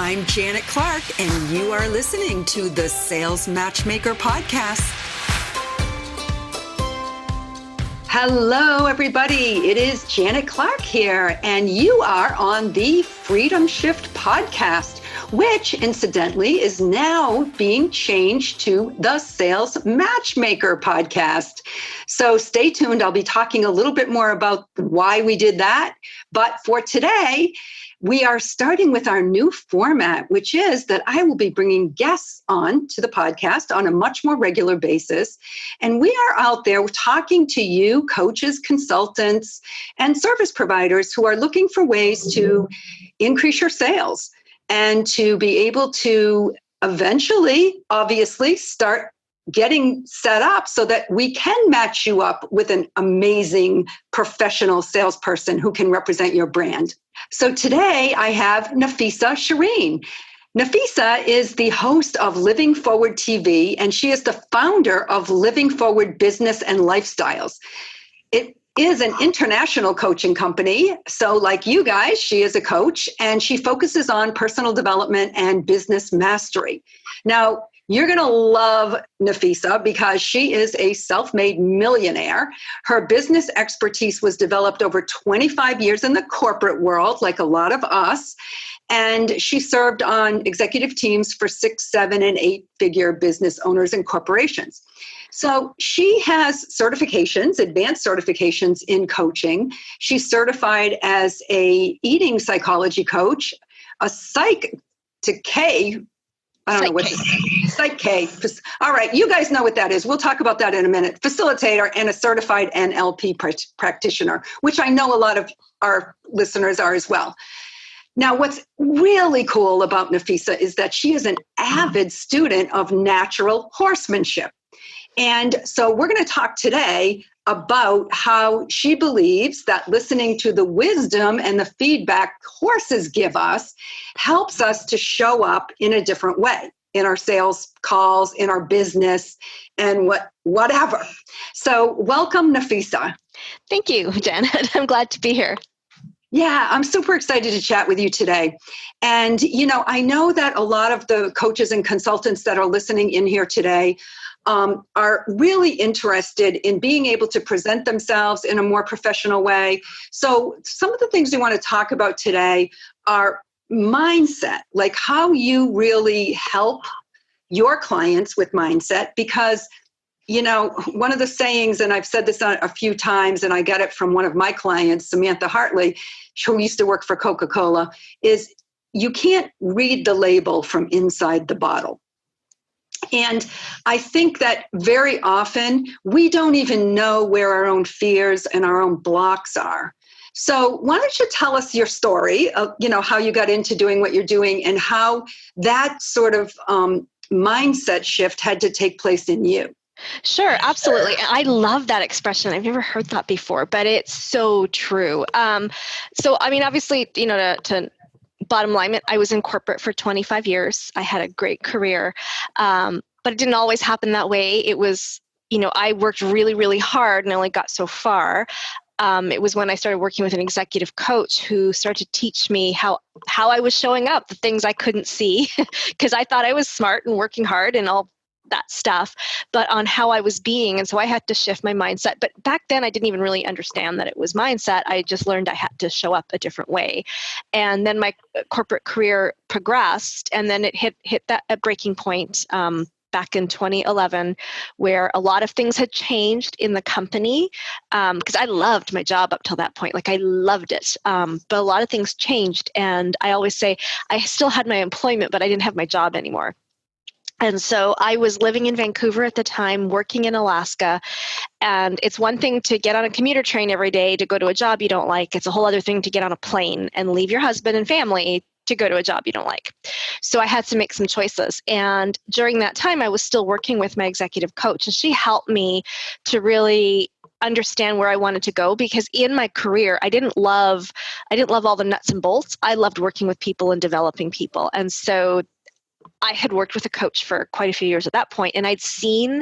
I'm Janet Clark, and you are listening to the Sales Matchmaker podcast. Hello, everybody. It is Janet Clark here, and you are on the Freedom Shift podcast, which incidentally is now being changed to the Sales Matchmaker podcast. So stay tuned. I'll be talking a little bit more about why we did that. But for today, we are starting with our new format, which is that I will be bringing guests on to the podcast on a much more regular basis. And we are out there talking to you, coaches, consultants, and service providers who are looking for ways to increase your sales and to be able to eventually, obviously, start getting set up so that we can match you up with an amazing professional salesperson who can represent your brand. So today I have Nafissa Shireen. Nafissa is the host of Living Forward TV, and she is the founder of Living Forward Business and Lifestyles. It is an international coaching company. So like you guys, she is a coach, and she focuses on personal development and business mastery. Now, you're going to love Nafissa because she is a self-made millionaire. Her business expertise was developed over 25 years in the corporate world, like a lot of us. And she served on executive teams for 6, 7, and 8-figure business owners and corporations. So she has certifications, advanced certifications in coaching. She's certified as a eating psychology coach, a Psych K. I don't know what Psych K. All right, you guys know what that is. We'll talk about that in a minute. Facilitator and a certified NLP practitioner, which I know a lot of our listeners are as well. Now, what's really cool about Nafissa is that she is an avid student of natural horsemanship. And so we're going to talk today about how she believes that listening to the wisdom and the feedback horses give us helps us to show up in a different way in our sales calls, in our business, and whatever. So welcome, Nafissa. Thank you, Janet. I'm glad to be here. Yeah, I'm super excited to chat with you today. And, I know that a lot of the coaches and consultants that are listening in here today are really interested in being able to present themselves in a more professional way. So some of the things we want to talk about today are mindset, like how you really help your clients with mindset, because one of the sayings, and I've said this a few times, and I get it from one of my clients, Samantha Hartley, who used to work for Coca-Cola, is you can't read the label from inside the bottle. And I think that very often we don't even know where our own fears and our own blocks are. So why don't you tell us your story of, how you got into doing what you're doing and how that sort of mindset shift had to take place in you. Sure, absolutely. I love that expression. I've never heard that before, but it's so true. Obviously, to bottom line, I was in corporate for 25 years. I had a great career, but it didn't always happen that way. It was, I worked really, really hard and I only got so far. It was when I started working with an executive coach who started to teach me how I was showing up, the things I couldn't see, because I thought I was smart and working hard and all that stuff, but on how I was being. And so I had to shift my mindset. But back then I didn't even really understand that it was mindset. I just learned I had to show up a different way. And then my corporate career progressed, and then it hit that a breaking point back in 2011, where a lot of things had changed in the company, because I loved my job up till that point. Like I loved it. But a lot of things changed. And I always say I still had my employment, but I didn't have my job anymore. And so I was living in Vancouver at the time, working in Alaska. And it's one thing to get on a commuter train every day to go to a job you don't like. It's a whole other thing to get on a plane and leave your husband and family to go to a job you don't like. So I had to make some choices. And during that time, I was still working with my executive coach, and she helped me to really understand where I wanted to go, because in my career, I didn't love all the nuts and bolts. I loved working with people and developing people. And so I had worked with a coach for quite a few years at that point, and I'd seen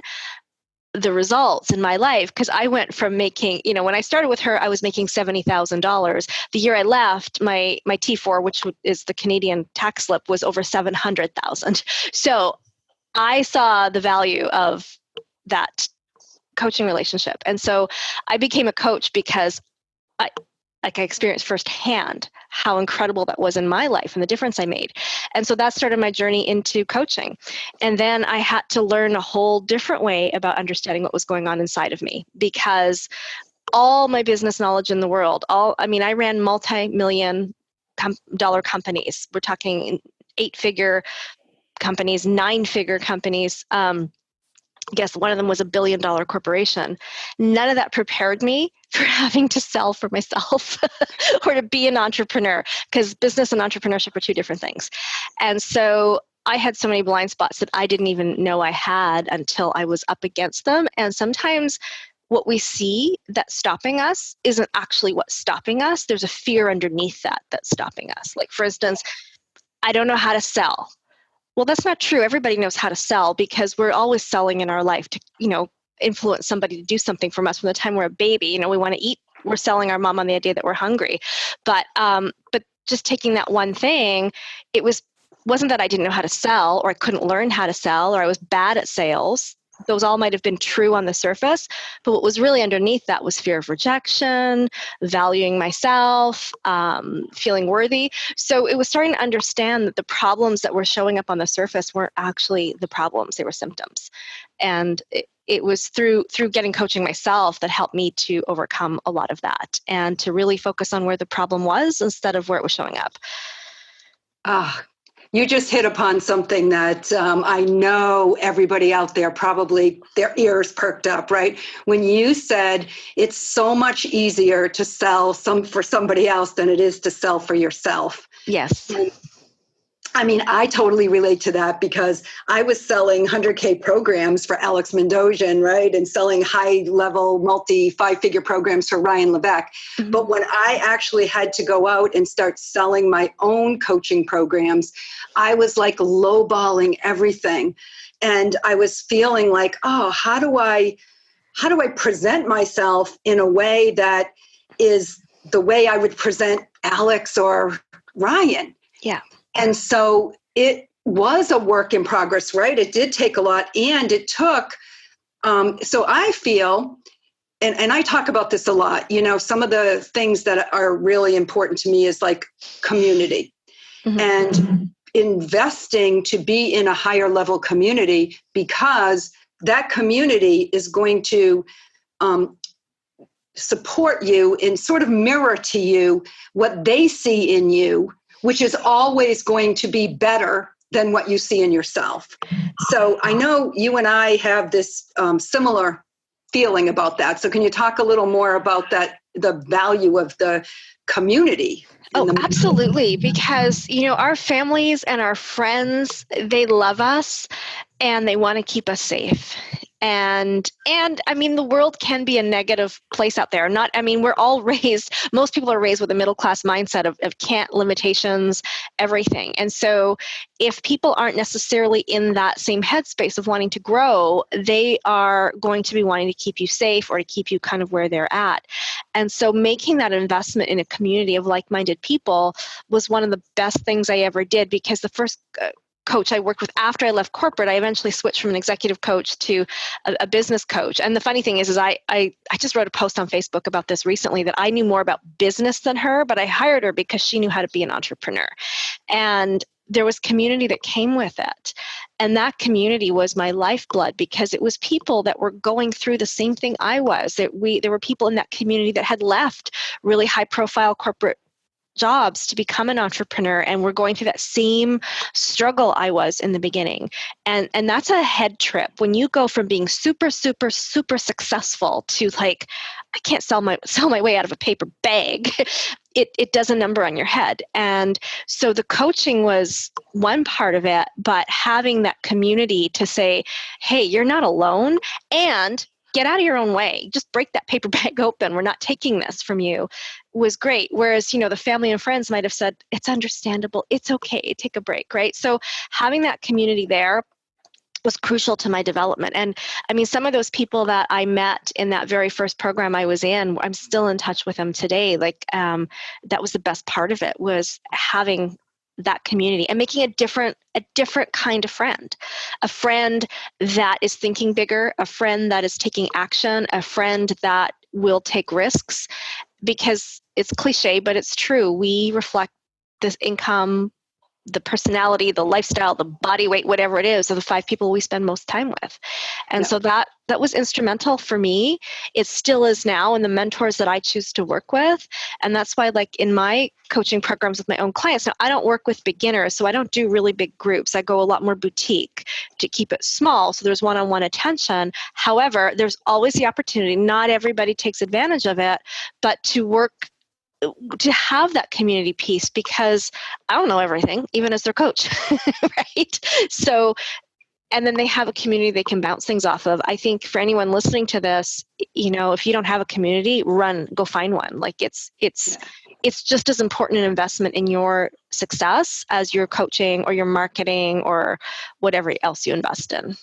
the results in my life, because I went from making, when I started with her, I was making $70,000. The year I left, my T4, which is the Canadian tax slip, was over 700,000. So I saw the value of that coaching relationship. And so I became a coach because I experienced firsthand how incredible that was in my life and the difference I made. And so that started my journey into coaching. And then I had to learn a whole different way about understanding what was going on inside of me, because all my business knowledge in the world, I ran multi-million dollar companies. We're talking 8-figure companies, 9-figure companies. I guess one of them was a $1 billion corporation. None of that prepared me for having to sell for myself or to be an entrepreneur, because business and entrepreneurship are two different things. And so I had so many blind spots that I didn't even know I had until I was up against them. And sometimes what we see that's stopping us isn't actually what's stopping us. There's a fear underneath that's stopping us. Like, for instance, I don't know how to sell. Well, that's not true. Everybody knows how to sell, because we're always selling in our life to, influence somebody to do something from us from the time we're a baby. We want to eat. We're selling our mom on the idea that we're hungry. But just taking that one thing, wasn't that I didn't know how to sell, or I couldn't learn how to sell, or I was bad at sales. Those all might have been true on the surface, but what was really underneath that was fear of rejection, valuing myself, feeling worthy. So it was starting to understand that the problems that were showing up on the surface weren't actually the problems, they were symptoms. And it was through getting coaching myself that helped me to overcome a lot of that and to really focus on where the problem was instead of where it was showing up. You just hit upon something that I know everybody out there, probably their ears perked up, right? When you said it's so much easier to sell for somebody else than it is to sell for yourself. Yes. I totally relate to that, because I was selling 100K programs for Alex Mendozian, right? And selling high-level, multi-5-figure programs for Ryan Levesque. Mm-hmm. But when I actually had to go out and start selling my own coaching programs, I was like lowballing everything. And I was feeling like, how do I present myself in a way that is the way I would present Alex or Ryan? Yeah. And so it was a work in progress, right? It did take a lot, and it took, so I feel, and I talk about this a lot, some of the things that are really important to me is like community. Mm-hmm. And investing to be in a higher level community, because that community is going to support you and sort of mirror to you what they see in you, which is always going to be better than what you see in yourself. So I know you and I have this similar feeling about that. So can you talk a little more about that, the value of the community? Absolutely. Because, our families and our friends, they love us and they want to keep us safe. And the world can be a negative place out there. We're all raised, most people are raised with a middle-class mindset of can't, limitations, everything. And so if people aren't necessarily in that same headspace of wanting to grow, they are going to be wanting to keep you safe or to keep you kind of where they're at. And so making that investment in a community of like-minded people was one of the best things I ever did, because the first coach I worked with after I left corporate, I eventually switched from an executive coach to a business coach. And the funny thing is I just wrote a post on Facebook about this recently, that I knew more about business than her, but I hired her because she knew how to be an entrepreneur. And there was community that came with it. And that community was my lifeblood, because it was people that were going through the same thing I was. There were people in that community that had left really high profile corporate jobs to become an entrepreneur, and we're going through that same struggle I was in the beginning. And that's a head trip. When you go from being super, super, super successful to like, I can't sell my way out of a paper bag, it does a number on your head. And so the coaching was one part of it, but having that community to say, hey, you're not alone, and get out of your own way. Just break that paper bag open. We're not taking this from you, was great. Whereas, the family and friends might have said, it's understandable. It's okay. Take a break, right? So having that community there was crucial to my development. And I mean, some of those people that I met in that very first program I was in, I'm still in touch with them today. Like, that was the best part of it, was having that community and making a different kind of friend, a friend that is thinking bigger, a friend that is taking action, a friend that will take risks, because it's cliche, but it's true. We reflect this income, the personality, the lifestyle, the body weight, whatever it is, of the 5 people we spend most time with. And so that was instrumental for me. It still is now, and the mentors that I choose to work with. And that's why, like, in my coaching programs with my own clients, now I don't work with beginners, so I don't do really big groups. I go a lot more boutique to keep it small, so there's one-on-one attention. However, there's always the opportunity, not everybody takes advantage of it, but to have that community piece, because I don't know everything, even as their coach, right? So, and then they have a community they can bounce things off of. I think for anyone listening to this, if you don't have a community, go find one. Like, it's just as important an investment in your success as your coaching or your marketing or whatever else you invest in.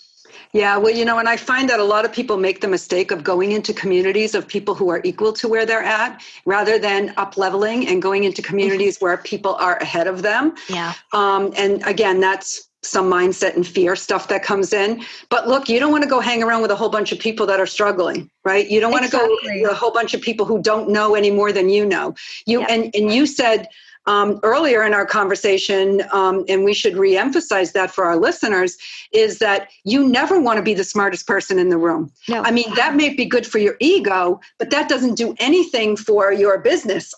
Yeah, well, and I find that a lot of people make the mistake of going into communities of people who are equal to where they're at, rather than up-leveling and going into communities where people are ahead of them. Yeah. And again, that's some mindset and fear stuff that comes in. But look, you don't want to go hang around with a whole bunch of people that are struggling, right? You don't want to go with a whole bunch of people who don't know any more than you know. And you said earlier in our conversation, and we should reemphasize that for our listeners, is that you never want to be the smartest person in the room. No. I mean, that may be good for your ego, but that doesn't do anything for your business.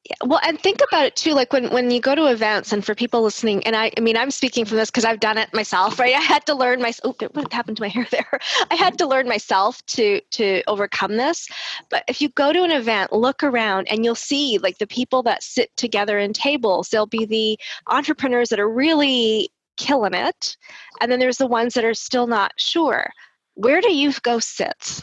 Yeah. Well, and think about it too, like when you go to events, and for people listening, and I mean, I'm speaking from this because I've done it myself, right? I had to learn what happened to my hair there? I had to learn myself to overcome this. But if you go to an event, look around and you'll see, like, the people that sit together in tables, there'll be the entrepreneurs that are really killing it. And then there's the ones that are still not sure. Where do you go sit?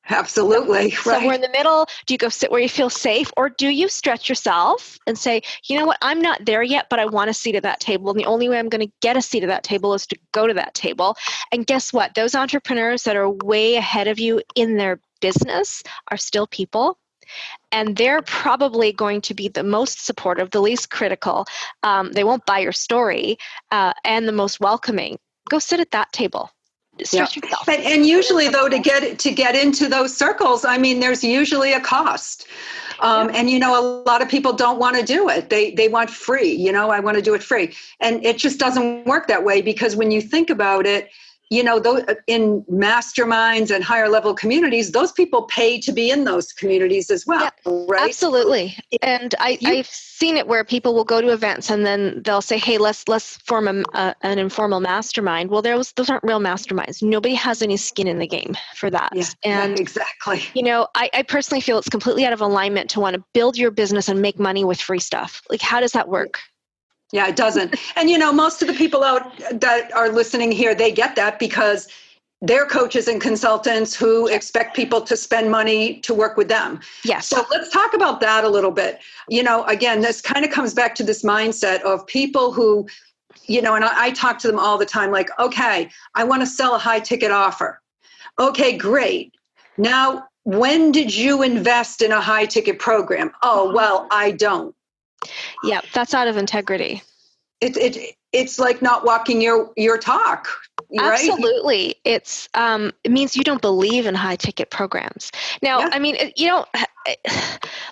Absolutely. Right. Somewhere in the middle. Do you go sit where you feel safe, or do you stretch yourself and say, you know what, I'm not there yet, but I want a seat at that table. And the only way I'm going to get a seat at that table is to go to that table. And guess what? Those entrepreneurs that are way ahead of you in their business are still people. And they're probably going to be the most supportive, the least critical. They won't buy your story, and the most welcoming. Go sit at that table. Stretch yourself. And usually, though, to get into those circles, I mean, there's usually a cost. And, a lot of people don't want to do it. They want free, I want to do it free. And it just doesn't work that way, because when you think about it, in masterminds and higher level communities, those people pay to be in those communities as well, right? Absolutely. And I've seen it where people will go to events and then they'll say, hey, let's form an informal mastermind. Well, those aren't real masterminds. Nobody has any skin in the game for that. Yeah, exactly. I personally feel it's completely out of alignment to want to build your business and make money with free stuff. Like, how does that work? Yeah, it doesn't. And, most of the people out that are listening here, they get that because they're coaches and consultants who expect people to spend money to work with them. Yes. So let's talk about that a little bit. Again, this kind of comes back to this mindset of people who, and I talk to them all the time, like, okay, I want to sell a high ticket offer. Okay, great. Now, when did you invest in a high ticket program? Oh, well, I don't. Yeah, that's out of integrity. It's like not walking your talk, right? Absolutely. It means you don't believe in high ticket programs. Now, I mean,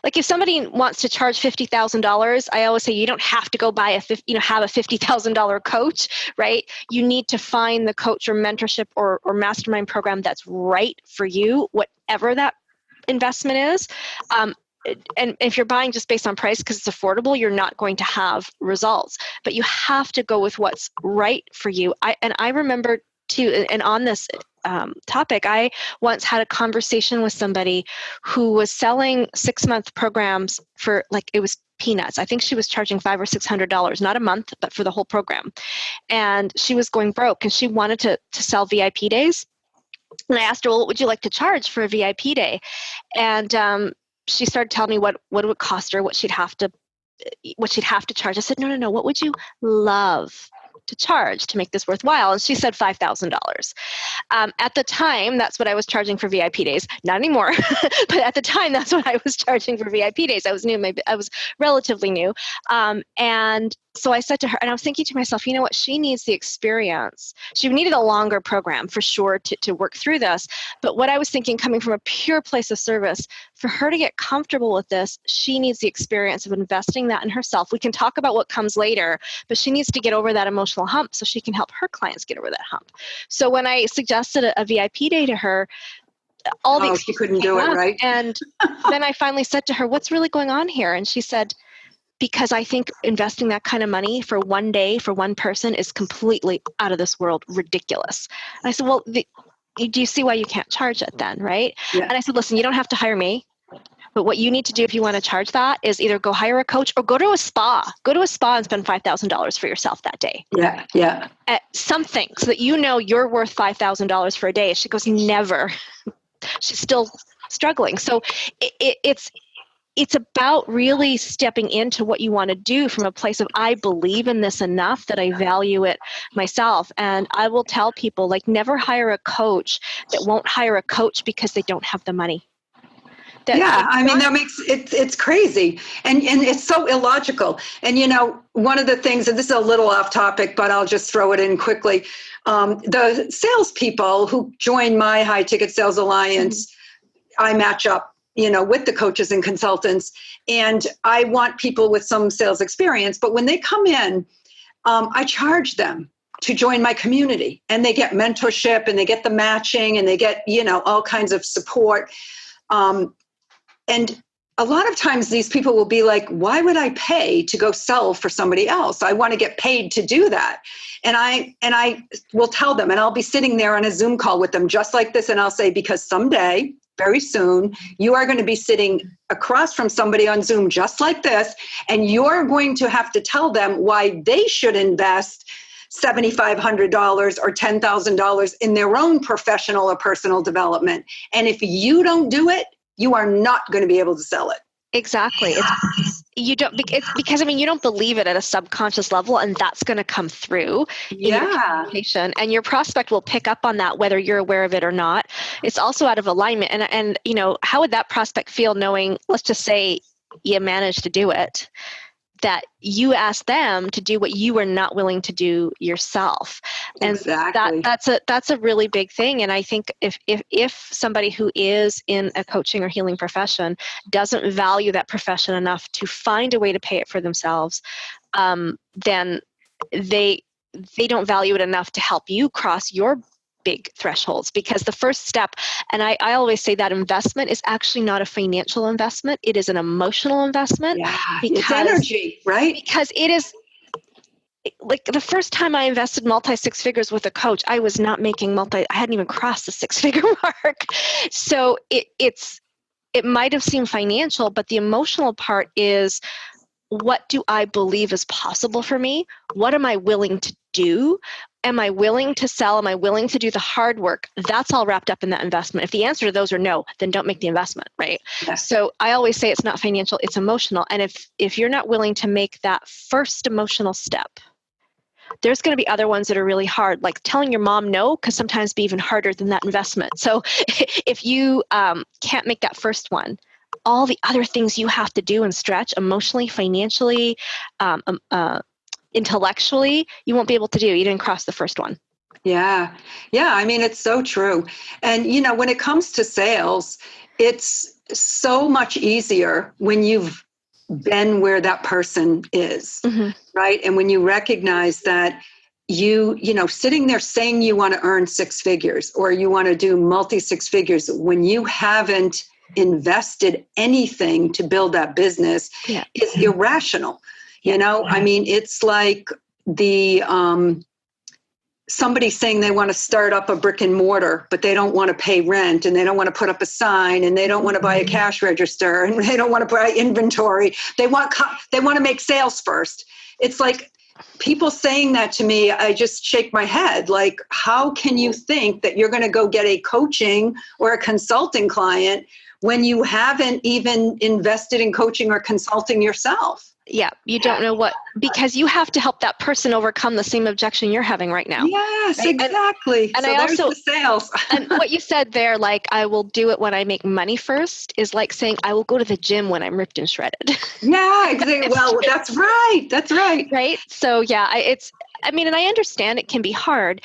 like, if somebody wants to charge $50,000, I always say you don't have to go buy have a $50,000 coach, right? You need to find the coach or mentorship or mastermind program that's right for you, whatever that investment is. And if you're buying just based on price because it's affordable, you're not going to have results. But you have to go with what's right for you. I remember too, and on this topic, I once had a conversation with somebody who was selling 6-month programs for, like, it was peanuts. I think she was charging $500 or $600, not a month, but for the whole program. And she was going broke, and she wanted to sell VIP days. And I asked her, well, what would you like to charge for a VIP day? And she started telling me what it would cost her, what she'd have to charge. I said, no. What would you love to charge to make this worthwhile? And she said $5,000. At the time, that's what I was charging for VIP days. Not anymore, but at the time, that's what I was charging for VIP days. I was new, maybe I was relatively new. And so I said to her, and I was thinking to myself, you know what, she needs the experience. She needed a longer program for sure to work through this. But what I was thinking, coming from a pure place of service, for her to get comfortable with this, she needs the experience of investing that in herself. We can talk about what comes later, but she needs to get over that emotional hump so she can help her clients get over that hump. So when I suggested a VIP day to her, she couldn't do it, right? And then I finally said to her, what's really going on here? And she said, because I think investing that kind of money for one day for one person is completely out of this world ridiculous. And I said, well, do you see why you can't charge it then, right? Yeah. And I said, listen, you don't have to hire me. But what you need to do if you want to charge that is either go hire a coach or go to a spa. Go to a spa and spend $5,000 for yourself that day. Yeah, yeah. At something so that you know you're worth $5,000 for a day. She goes, never. She's still struggling. So it's about really stepping into what you want to do from a place of, I believe in this enough that I value it myself. And I will tell people, like, never hire a coach that won't hire a coach because they don't have the money. That makes it's crazy. And it's so illogical. And, one of the things, and this is a little off topic, but I'll just throw it in quickly. The salespeople who join my High Ticket Sales Alliance, I match up, with the coaches and consultants, and I want people with some sales experience. But when they come in, I charge them to join my community, and they get mentorship, and they get the matching, and they get, all kinds of support. And a lot of times these people will be like, why would I pay to go sell for somebody else? I want to get paid to do that. And I will tell them, and I'll be sitting there on a Zoom call with them just like this. And I'll say, because someday, very soon, you are going to be sitting across from somebody on Zoom just like this, and you're going to have to tell them why they should invest $7,500 or $10,000 in their own professional or personal development. And if you don't do it, you are not going to be able to sell it. Exactly. It's because you don't believe it at a subconscious level, and that's going to come through in your communication, and your prospect will pick up on that whether you're aware of it or not. It's also out of alignment. And how would that prospect feel knowing, let's just say you managed to do it, that you asked them to do what you were not willing to do yourself. And exactly. that's a really big thing. And I think if somebody who is in a coaching or healing profession doesn't value that profession enough to find a way to pay it for themselves, then they don't value it enough to help you cross your big thresholds. Because the first step, and I always say that investment is actually not a financial investment, it is an emotional investment. Yeah, it's energy, right? Because it is, like, the first time I invested multi-six figures with a coach, I was not making I hadn't even crossed the six-figure mark. So it might have seemed financial, but the emotional part is, what do I believe is possible for me? What am I willing to do? Am I willing to sell? Am I willing to do the hard work? That's all wrapped up in that investment. If the answer to those are no, then don't make the investment, right? Yeah. So I always say it's not financial, it's emotional. And if you're not willing to make that first emotional step, there's going to be other ones that are really hard, like telling your mom no, because sometimes be even harder than that investment. So if you can't make that first one, all the other things you have to do and stretch emotionally, financially, intellectually, you won't be able to do. You didn't cross the first one. Yeah. It's so true. And, when it comes to sales, it's so much easier when you've been where that person is, right? And when you recognize that you sitting there saying you want to earn six figures or you want to do multi-six figures when you haven't invested anything to build that business is irrational. It's like somebody saying they want to start up a brick and mortar, but they don't want to pay rent, and they don't want to put up a sign, and they don't want to buy a cash register, and they don't want to buy inventory. They want to make sales first. It's like people saying that to me, I just shake my head. Like, how can you think that you're going to go get a coaching or a consulting client when you haven't even invested in coaching or consulting yourself? Yeah, you don't know what, because you have to help that person overcome the same objection you're having right now. Yes, right? Exactly. And So I there's also, the sales. and what you said there, like, I will do it when I make money first, is like saying I will go to the gym when I'm ripped and shredded. Yeah, exactly. Well, that's right. That's right. Right. So yeah, I mean, and I understand it can be hard.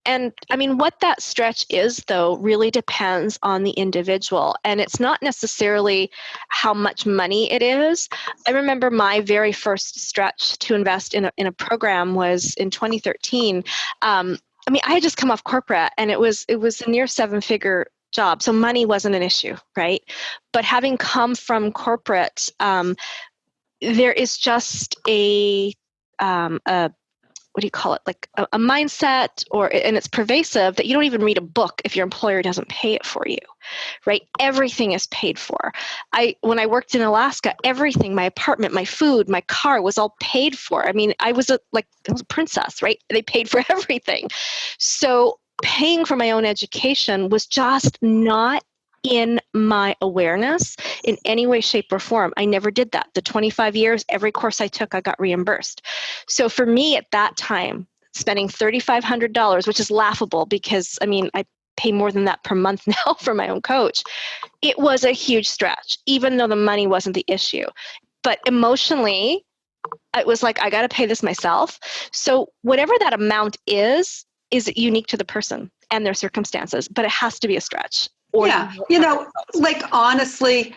And I mean, what that stretch is, though, really depends on the individual. And it's not necessarily how much money it is. I remember my very first stretch to invest in a program was in 2013. I mean, I had just come off corporate, and it was a near 7-figure job. So money wasn't an issue, right? But having come from corporate, there is just a what do you call it? Like a mindset, and it's pervasive, that you don't even read a book if your employer doesn't pay it for you, right? Everything is paid for. When I worked in Alaska, everything, my apartment, my food, my car was all paid for. I mean, I was a princess, right? They paid for everything. So paying for my own education was just not in my awareness in any way, shape, or form. I never did that. The 25 years, every course I took, I got reimbursed. So for me at that time, spending $3,500, which is laughable because, I mean, I pay more than that per month now for my own coach, it was a huge stretch, even though the money wasn't the issue. But emotionally, it was like, I got to pay this myself. So whatever that amount is unique to the person and their circumstances, but it has to be a stretch. Yeah, like honestly,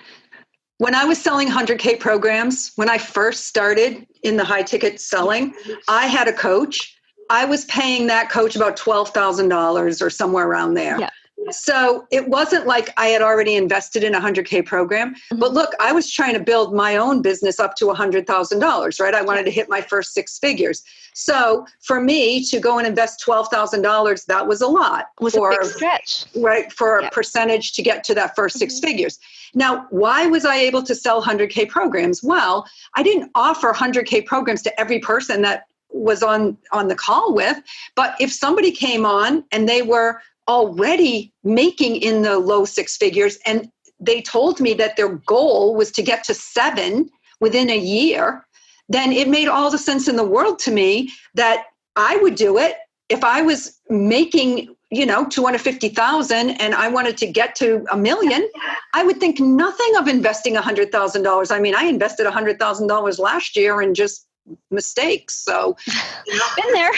when I was selling 100K programs, when I first started in the high ticket selling, I had a coach. I was paying that coach about $12,000 or somewhere around there. Yeah. So it wasn't like I had already invested in a 100K program. Mm-hmm. But look, I was trying to build my own business up to $100,000, right? I wanted to hit my first 6 figures. So for me to go and invest $12,000, that was a lot. It was a big stretch. Right, for a percentage to get to that first 6 figures. Now, why was I able to sell 100K programs? Well, I didn't offer 100K programs to every person that was on the call with. But if somebody came on and they were already making in the low 6 figures, and they told me that their goal was to get to 7 within a year, then it made all the sense in the world to me that I would do it. If I was making, $250,000 and I wanted to get to $1 million, I would think nothing of investing $100,000. I mean, I invested $100,000 last year in just mistakes. So, been there.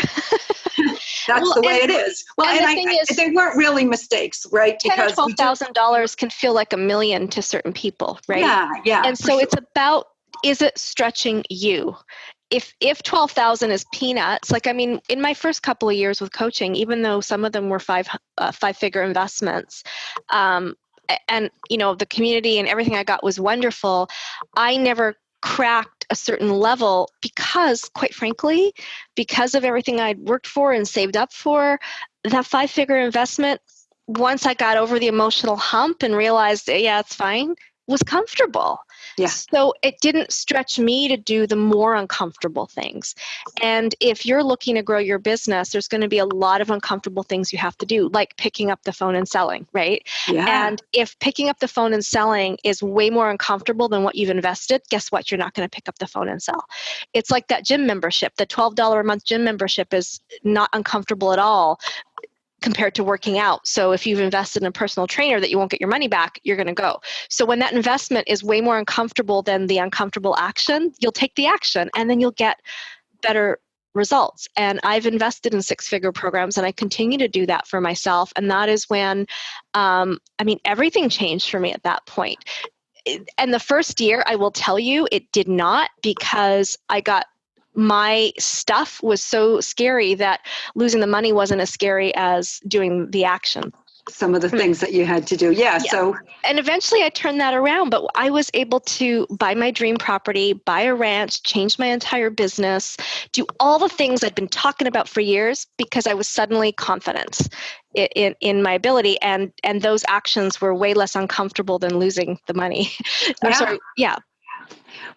That's the way it is. Well, and they weren't really mistakes, right? Because $12,000 can feel like $1 million to certain people, right? Yeah. And so it's about, is it stretching you? If 12,000 is peanuts, like, I mean, in my first couple of years with coaching, even though some of them were 5-figure investments, and the community and everything I got was wonderful, I never cracked a certain level because, quite frankly, because of everything I'd worked for and saved up for, that 5-figure investment, once I got over the emotional hump and realized, yeah, it's fine, was comfortable. Yeah. So it didn't stretch me to do the more uncomfortable things. And if you're looking to grow your business, there's going to be a lot of uncomfortable things you have to do, like picking up the phone and selling, right? Yeah. And if picking up the phone and selling is way more uncomfortable than what you've invested, guess what? You're not going to pick up the phone and sell. It's like that gym membership. The $12 a month gym membership is not uncomfortable at all compared to working out. So if you've invested in a personal trainer that you won't get your money back, you're going to go. So when that investment is way more uncomfortable than the uncomfortable action, you'll take the action and then you'll get better results. And I've invested in 6-figure programs and I continue to do that for myself. And that is when, everything changed for me at that point. And the first year, I will tell you, it did not, because my stuff was so scary that losing the money wasn't as scary as doing the action. Some of the things that you had to do. Yeah. So, and eventually I turned that around, but I was able to buy my dream property, buy a ranch, change my entire business, do all the things I'd been talking about for years because I was suddenly confident in my ability. And those actions were way less uncomfortable than losing the money.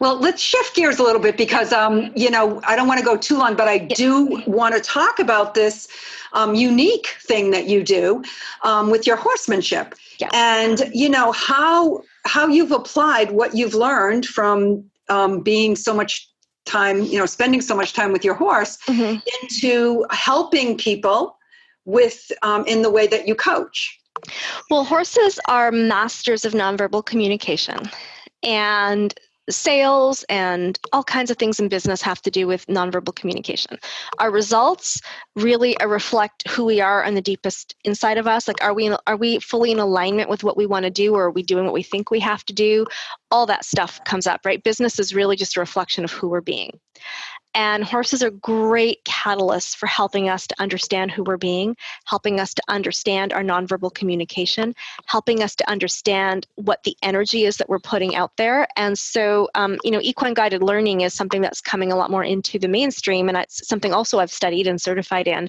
Well, let's shift gears a little bit because, I don't want to go too long, but I do want to talk about this unique thing that you do with your horsemanship. Yeah. And, how you've applied what you've learned from being so much time, spending so much time with your horse into helping people with in the way that you coach? Well, horses are masters of nonverbal communication, and sales and all kinds of things in business have to do with nonverbal communication. Our results really reflect who we are on the deepest inside of us. Like, are we fully in alignment with what we want to do, or are we doing what we think we have to do? All that stuff comes up, right? Business is really just a reflection of who we're being. And horses are great catalysts for helping us to understand who we're being, helping us to understand our nonverbal communication, helping us to understand what the energy is that we're putting out there. And so, equine guided learning is something that's coming a lot more into the mainstream, and it's something also I've studied and certified in.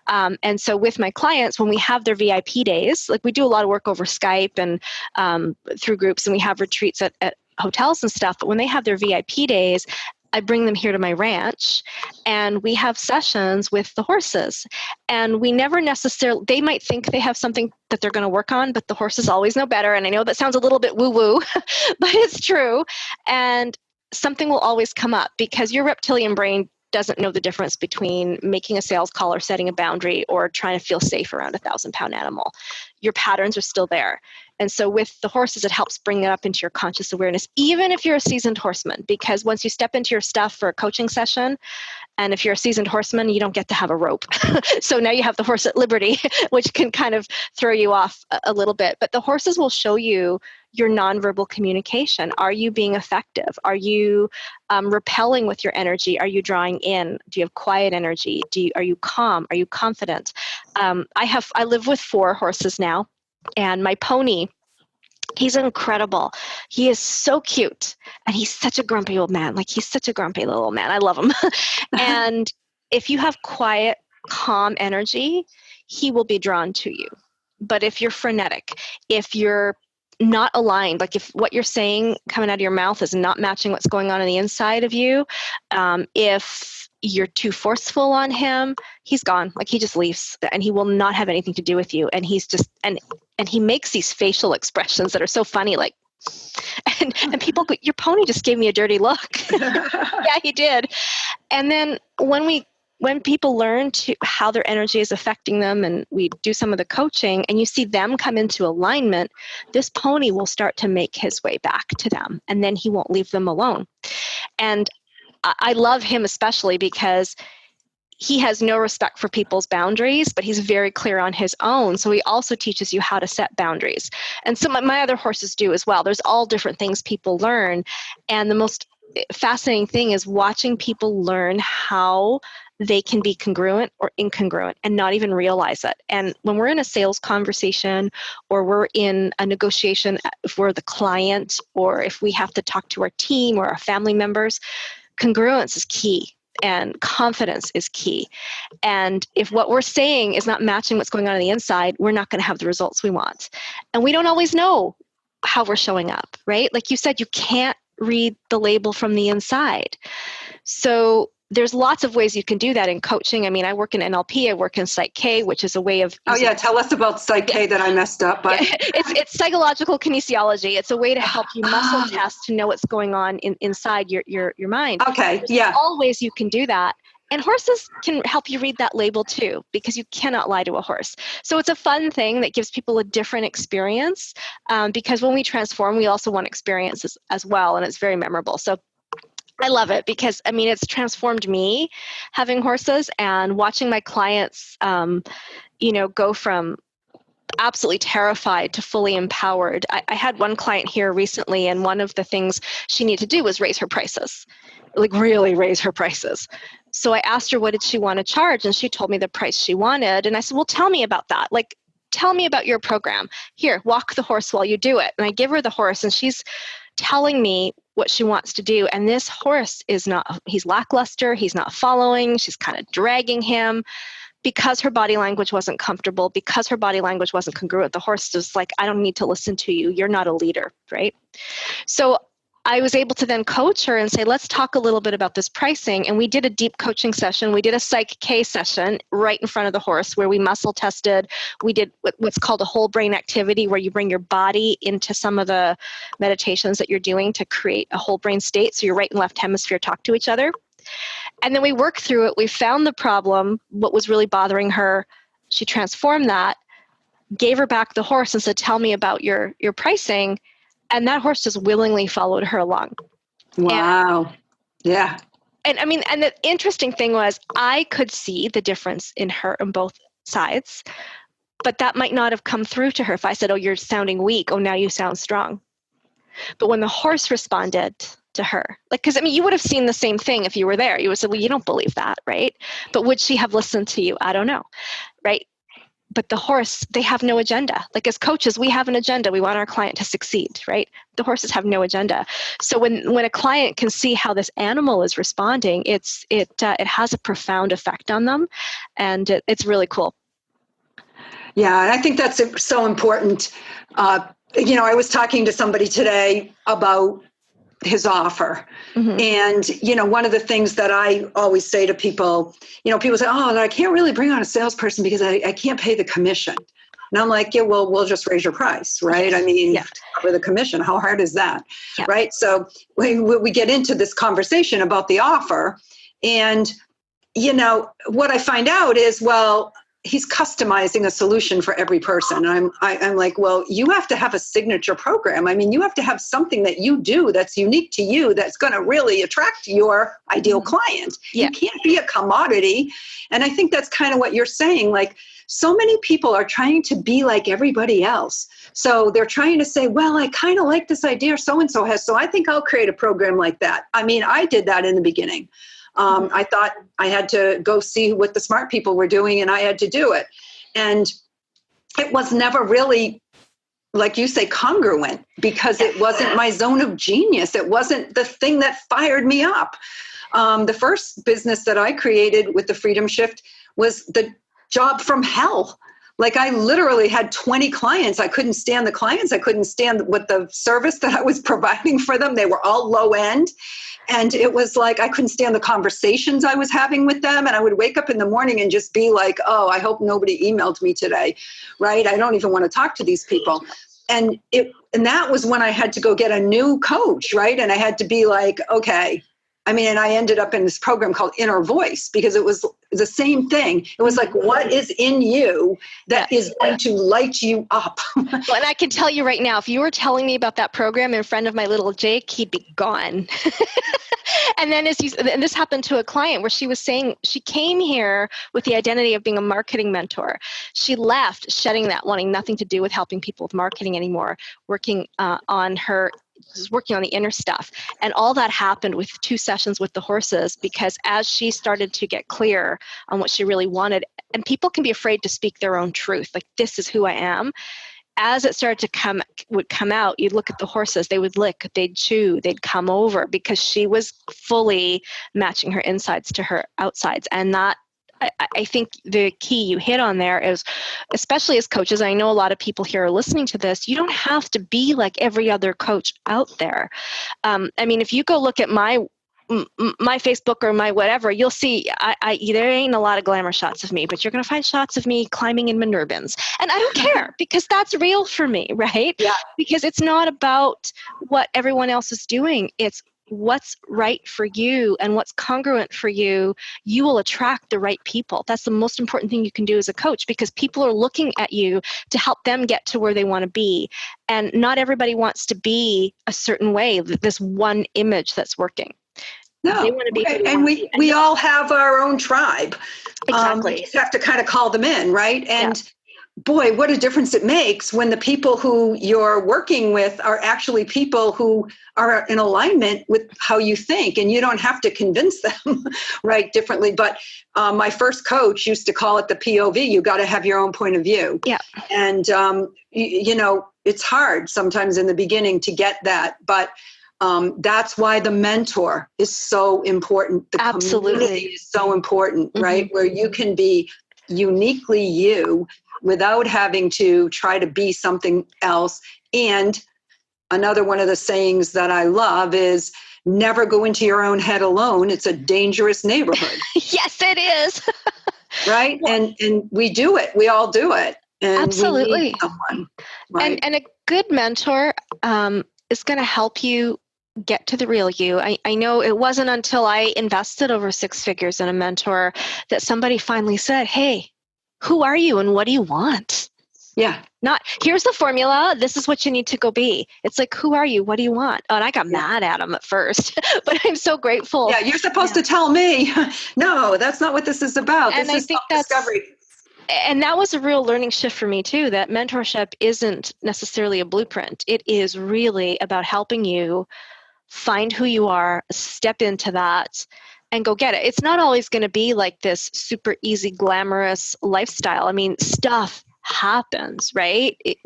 And so with my clients, when we have their VIP days, like we do a lot of work over Skype and through groups, and we have retreats at hotels and stuff, but when they have their VIP days, I bring them here to my ranch, and we have sessions with the horses. And we never necessarily, they might think they have something that they're going to work on, but the horses always know better. And I know that sounds a little bit woo-woo, but it's true. And something will always come up, because your reptilian brain doesn't know the difference between making a sales call or setting a boundary or trying to feel safe around a 1,000-pound animal. Your patterns are still there. And so with the horses, it helps bring it up into your conscious awareness, even if you're a seasoned horseman, because once you step into your stuff for a coaching session, and if you're a seasoned horseman, you don't get to have a rope. So now you have the horse at liberty, which can kind of throw you off a little bit. But the horses will show you your nonverbal communication. Are you being effective? Are you repelling with your energy? Are you drawing in? Do you have quiet energy? Are you calm? Are you confident? I live with 4 horses now, and my pony, he's incredible. He is so cute, and he's such a grumpy old man. Like, he's such a grumpy little old man. I love him. And if you have quiet, calm energy, he will be drawn to you. But if you're frenetic, if you're not aligned, like if what you're saying coming out of your mouth is not matching what's going on the inside of you, if you're too forceful on him, he's gone. Like, he just leaves, and he will not have anything to do with you. And he's just, and he makes these facial expressions that are so funny, like, and people go, your pony just gave me a dirty look. Yeah, he did. And then when people learn how their energy is affecting them, and we do some of the coaching, and you see them come into alignment, this pony will start to make his way back to them, and then he won't leave them alone. And I love him especially because he has no respect for people's boundaries, but he's very clear on his own. So he also teaches you how to set boundaries. And so my other horses do as well. There's all different things people learn. And the most fascinating thing is watching people learn how they can be congruent or incongruent and not even realize it. And when we're in a sales conversation, or we're in a negotiation, if we're the client, or if we have to talk to our team or our family members, congruence is key, and confidence is key. And if what we're saying is not matching what's going on the inside, we're not going to have the results we want. And we don't always know how we're showing up, right? Like you said, you can't read the label from the inside. So there's lots of ways you can do that in coaching. I mean, I work in NLP, I work in Psych K, which is a way of... Oh yeah, tell us about Psych K that I messed up. But it's psychological kinesiology. It's a way to help you muscle test to know what's going on inside your mind. Okay, There's all ways you can do that. And horses can help you read that label too, because you cannot lie to a horse. So it's a fun thing that gives people a different experience, because when we transform, we also want experiences as well, and it's very memorable. So I love it because, I mean, it's transformed me having horses and watching my clients, go from absolutely terrified to fully empowered. I had one client here recently, and one of the things she needed to do was raise her prices, like really raise her prices. So I asked her, what did she want to charge? And she told me the price she wanted. And I said, well, tell me about that. Like, tell me about your program. Here, walk the horse while you do it. And I give her the horse, and she's telling me what she wants to do. And this horse he's lackluster. He's not following. She's kind of dragging him because her body language wasn't comfortable, because her body language wasn't congruent. The horse is like, I don't need to listen to you. You're not a leader, right? So I was able to then coach her and say, let's talk a little bit about this pricing. And we did a deep coaching session. We did a Psych K session right in front of the horse where we muscle tested. We did what's called a whole brain activity, where you bring your body into some of the meditations that you're doing to create a whole brain state. So your right and left hemisphere talk to each other. And then we worked through it. We found the problem, what was really bothering her. She transformed that, gave her back the horse and said, tell me about your pricing. And that horse just willingly followed her along. Wow. Yeah. And I mean, and the interesting thing was I could see the difference in her on both sides, but that might not have come through to her if I said, oh, you're sounding weak. Oh, now you sound strong. But when the horse responded to her, like, because I mean, you would have seen the same thing if you were there. You would say, well, you don't believe that, right? But would she have listened to you? I don't know, right? But the horse, they have no agenda. Like as coaches, we have an agenda. We want our client to succeed, right? The horses have no agenda. So when a client can see how this animal is responding, it has a profound effect on them, and it's really cool. Yeah, and I think that's so important. I was talking to somebody today about his offer. Mm-hmm. And, one of the things that I always say to people, people say, oh, I can't really bring on a salesperson because I can't pay the commission. And I'm like, yeah, well, we'll just raise your price, right? Yes. I mean, yeah. For the commission, how hard is that? Yeah. Right? So we get into this conversation about the offer, and, what I find out is, well, he's customizing a solution for every person. I'm like, well, you have to have a signature program. I mean, you have to have something that you do that's unique to you, that's going to really attract your ideal client. Yeah. You can't be a commodity. And I think that's kind of what you're saying. Like, so many people are trying to be like everybody else. So they're trying to say, well, I kind of like this idea so-and-so has, so I think I'll create a program like that. I mean, I did that in the beginning. I thought I had to go see what the smart people were doing, and I had to do it. And it was never really, like you say, congruent, because it wasn't my zone of genius. It wasn't the thing that fired me up. The first business that I created with the Freedom Shift was the job from hell. Like, I literally had 20 clients. I couldn't stand the clients. I couldn't stand what the service that I was providing for them. They were all low end. And it was like, I couldn't stand the conversations I was having with them. And I would wake up in the morning and just be like, oh, I hope nobody emailed me today, right? I don't even want to talk to these people. And that was when I had to go get a new coach, right? And I had to be like, okay. I mean, and I ended up in this program called Inner Voice, because it was the same thing. It was like, what is in you that is going to light you up? Well, and I can tell you right now, if you were telling me about that program in front of my little Jake, he'd be gone. And then and this happened to a client where she was saying she came here with the identity of being a marketing mentor. She left shedding that, wanting nothing to do with helping people with marketing anymore, working on the inner stuff. And all that happened with 2 sessions with the horses, because as she started to get clear on what she really wanted, and people can be afraid to speak their own truth, like, this is who I am. As it started to come out, you'd look at the horses, they would lick, they'd chew, they'd come over, because she was fully matching her insides to her outsides. And that, I think the key you hit on there is, especially as coaches, I know a lot of people here are listening to this, you don't have to be like every other coach out there. I mean, if you go look at my Facebook or my whatever, you'll see there ain't a lot of glamour shots of me, but you're going to find shots of me climbing in Minervans. And I don't care, because that's real for me, right? Yeah. Because it's not about what everyone else is doing. It's what's right for you and what's congruent for you. You will attract the right people. That's the most important thing you can do as a coach, because people are looking at you to help them get to where they want to be. And not everybody wants to be a certain way, this one image that's working. No, they want to be, and we all have our own tribe. Exactly. We just have to kind of call them in, right? And boy, what a difference it makes when the people who you're working with are actually people who are in alignment with how you think, and you don't have to convince them, right, differently. But my first coach used to call it the POV. You got to have your own point of view. Yeah. And, it's hard sometimes in the beginning to get that, but that's why the mentor is so important. The community is so important, right? Where you can be uniquely you without having to try to be something else, and another one of the sayings that I love is never go into your own head alone. It's a dangerous neighborhood. Yes, it is. Right? And we do it. We all do it. And absolutely. we need someone. Right? And a good mentor is going to help you get to the real you. I know it wasn't until I invested over 6 figures in a mentor that somebody finally said, hey, who are you and what do you want? Yeah. Not, here's the formula. This is what you need to go be. It's like, who are you? What do you want? Oh, and I got mad at him at first, but I'm so grateful. Yeah, you're supposed to tell me. No, that's not what this is about. And this is self-discovery. And that was a real learning shift for me too, that mentorship isn't necessarily a blueprint. It is really about helping you find who you are, step into that, and go get it. It's not always going to be like this super easy, glamorous lifestyle. I mean, stuff happens, right? It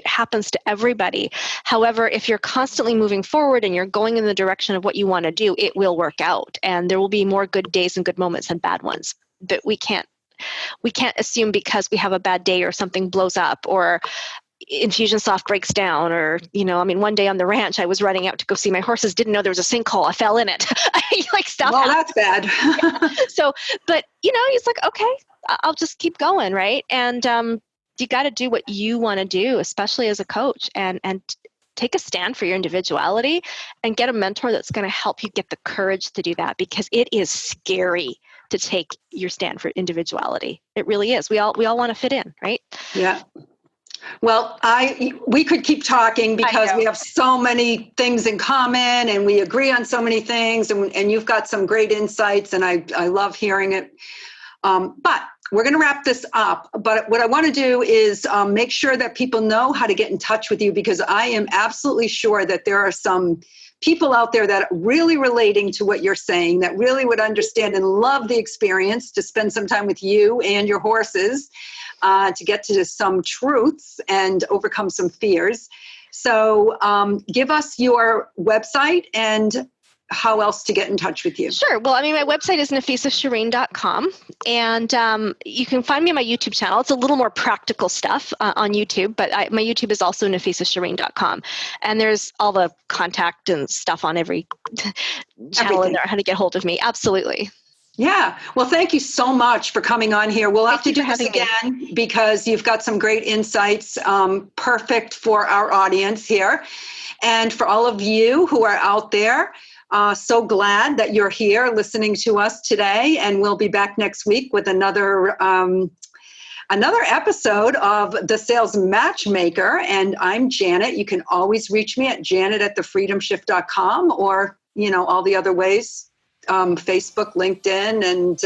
happens to everybody. However, if you're constantly moving forward and you're going in the direction of what you want to do, it will work out. And there will be more good days and good moments than bad ones. But we can't assume because we have a bad day or something blows up or Infusionsoft breaks down or, one day on the ranch, I was running out to go see my horses, didn't know there was a sinkhole. I fell in it. Like stuff. Well, that's bad. So, but he's like, okay, I'll just keep going. Right. And, you got to do what you want to do, especially as a coach, and take a stand for your individuality and get a mentor that's going to help you get the courage to do that, because it is scary to take your stand for individuality. It really is. We all want to fit in, right? Yeah. Well, we could keep talking because we have so many things in common and we agree on so many things, and you've got some great insights, and I love hearing it. But we're going to wrap this up. But what I want to do is make sure that people know how to get in touch with you, because I am absolutely sure that there are some people out there that are really relating to what you're saying, that really would understand and love the experience to spend some time with you and your horses to get to some truths and overcome some fears. So give us your website and how else to get in touch with you. Sure. Well, my website is nafissashireen.com, and you can find me on my YouTube channel. It's a little more practical stuff on YouTube, but my YouTube is also nafissashireen.com, and there's all the contact and stuff on every channel in there, how to get hold of me. Absolutely. Yeah. Well, thank you so much for coming on here. We'll have to do this again because you've got some great insights, perfect for our audience here. And for all of you who are out there, so glad that you're here listening to us today, and we'll be back next week with another episode of The Sales Matchmaker. And I'm Janet. You can always reach me at janet@thefreedomshift.com or, all the other ways, Facebook, LinkedIn, and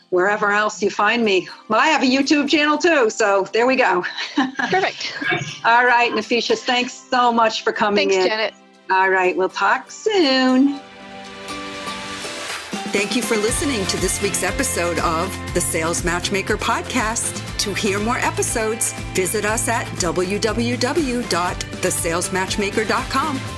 wherever else you find me. Well, I have a YouTube channel too, so there we go. Perfect. All right, Nafissa, thanks so much for coming in. Thanks, Janet. All right, we'll talk soon. Thank you for listening to this week's episode of the Sales Matchmaker podcast. To hear more episodes, visit us at www.thesalesmatchmaker.com.